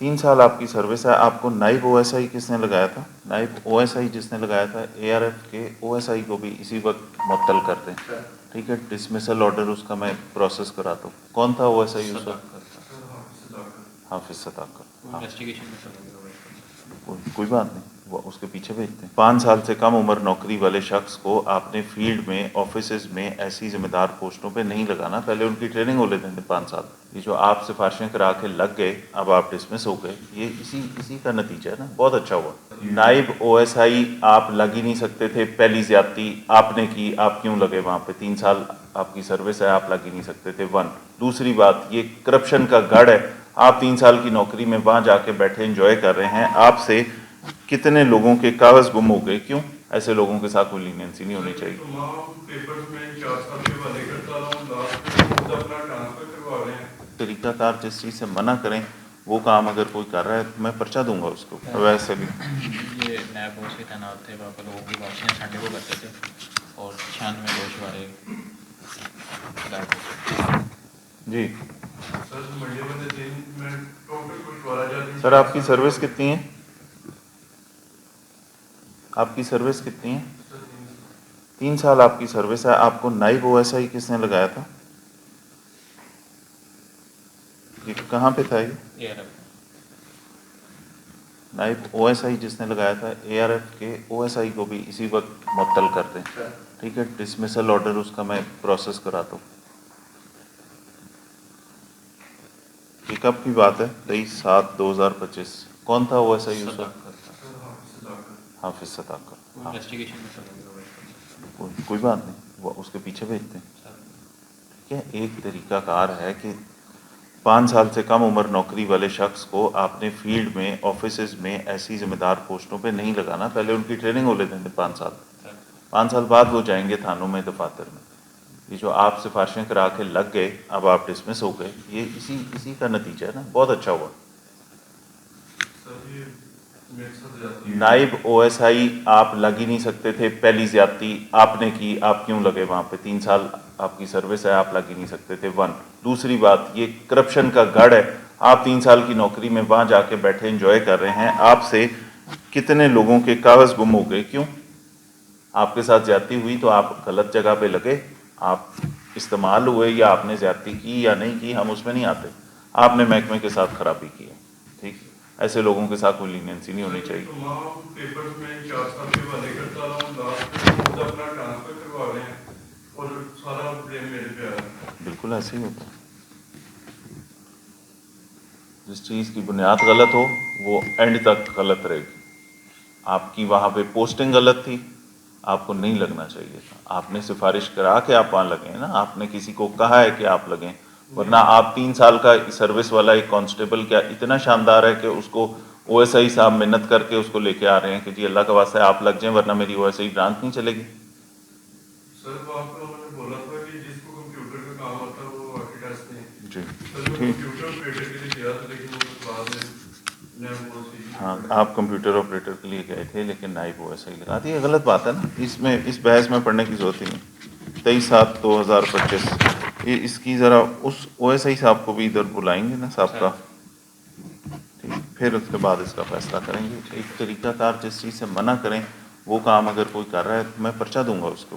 3 साल आपकी सर्विस है, आपको नाइब ओएसआई किसने लगाया था? नाइब ओएसआई जिसने लगाया था, एआरएफ के ओएसआई को भी इसी वक्त मुअत्तल कर दें, ठीक है? डिसमिसल ऑर्डर उसका मैं प्रोसेस कराता हूँ। कौन था ओएसआई उस वक्त? हाफिज सदाकत। हाँ, कोई बात नहीं, वो उसके पीछे भेजते हैं। 5 साल से कम उम्र नौकरी वाले शख्स को आपने फील्ड में, ऑफिस में ऐसी जिम्मेदार पोस्टों पे नहीं लगाना, पहले उनकी ट्रेनिंग हो लेते हैं 5 साल। ये जो आप सिफारिशें करा के लग गए, अब आप डिसमिस हो गए, ये इसी का नतीजा है ना। बहुत अच्छा हुआ। नाइब ओएसआई आप लग ही नहीं सकते थे, पहली ज्यादती आपने की, आप क्यों लगे वहाँ पे? 3 साल आपकी सर्विस है, आप लग ही नहीं सकते थे, 1। दूसरी बात, ये करप्शन का गढ़ है। आप 3 साल की नौकरी में वहाँ जाके बैठे एंजॉय कर रहे हैं, आपसे कितने लोगों के कागज गुम हो गए? क्यों? ऐसे लोगों के साथ कोई लीनियंसी नहीं होनी चाहिए। तरीकाकार जिस चीज़ से मना करें वो काम अगर कोई कर रहा है तो मैं पर्चा दूंगा उसको। वैसे भी ये नैब बॉस के तैनात थे, वहाँ पर लोगों की वाशियाँ संडे को करते थे और 96 दोष वाले जी। सर आपकी सर्विस कितनी है? आपकी सर्विस कितनी है? 3 साल आपकी सर्विस है, आपको नाइब ओएसआई किसने लगाया था? ये कहाँ पे था ये? नाइब ओएसआई जिसने लगाया था, एआरएफ के ओएसआई को भी इसी वक्त मुअत्तल कर दें, ठीक है? डिसमिसल ऑर्डर उसका मैं प्रोसेस कराता हूँ। ये कब की बात है? 23/7/2025। कौन था ओएसआई उस वक्त? हाफिज सदाकत। हाँ, कोई बात नहीं, वो उसके पीछे भेजते हैं, ठीक है? एक तरीकाकार है कि 5 साल से कम उम्र नौकरी वाले शख्स को आपने फील्ड में, ऑफिस में ऐसी जिम्मेदार पोस्टों पे नहीं लगाना, पहले उनकी ट्रेनिंग हो लेते हैं 5 साल। 5 साल बाद वो जाएंगे थानों में, दफातर में। ये जो आप सिफारिशें करा के लग गए, अब आप डिसमिस हो गए, ये इसी का नतीजा है ना। बहुत अच्छा हुआ। नाइब ओएसआई आप लग ही नहीं सकते थे, पहली ज्यादती आपने की, आप क्यों लगे वहाँ पे? 3 साल आपकी सर्विस है, आप लग ही नहीं सकते थे, 1। दूसरी बात, ये करप्शन का गढ़ है। आप 3 साल की नौकरी में वहाँ जाके बैठे एंजॉय कर रहे हैं, आपसे कितने लोगों के कागज गुम हो गए? क्यों? आपके साथ ज्यादती हुई तो आप गलत जगह पे लगे, आप इस्तेमाल हुए, या आपने ज्यादती की या नहीं की, हम उसमें नहीं आते। आपने महकमे के साथ खराबी की है, ठीक? ऐसे लोगों के साथ कोई लीनियंसी नहीं होनी चाहिए। बिल्कुल ऐसे ही होता है। जिस चीज़ की बुनियाद गलत हो वो एंड तक गलत रहेगी। आपकी वहाँ पे पोस्टिंग गलत थी, आपको नहीं लगना चाहिए था। आपने सिफारिश करा के आप वहाँ लगे हैं ना, आपने किसी को कहा है कि आप लगें, वरना आप 3 साल का सर्विस वाला एक कांस्टेबल क्या इतना शानदार है कि उसको ओएसआई साहब मेहनत करके उसको लेके आ रहे हैं कि जी अल्लाह का वास्ता है आप लग जाएं, वरना मेरी ओएसआई ब्रांच नहीं चलेगी। सर आपने बोला था कि जिसको कंप्यूटर का काम आता है वो आके टेस्ट दें। जी ठीक। कंप्यूटर ऑपरेटर के लिए गया था लेकिन वो बाद में हाँ, आप कंप्यूटर ऑपरेटर के लिए गए थे लेकिन नाइब ओएसआई लगा दिया। गलत बात है ना, इसमें इस बहस में पढ़ने की जरूरत ही नहीं। 23/7/2025 ये इसकी ज़रा उस ओएसआई साहब को भी इधर बुलाएंगे ना साहब का, ठीक, फिर उसके बाद इसका फैसला करेंगे। एक तरीकाकार जिस चीज़ से मना करें वो काम अगर कोई कर रहा है तो मैं पर्चा दूंगा उसको।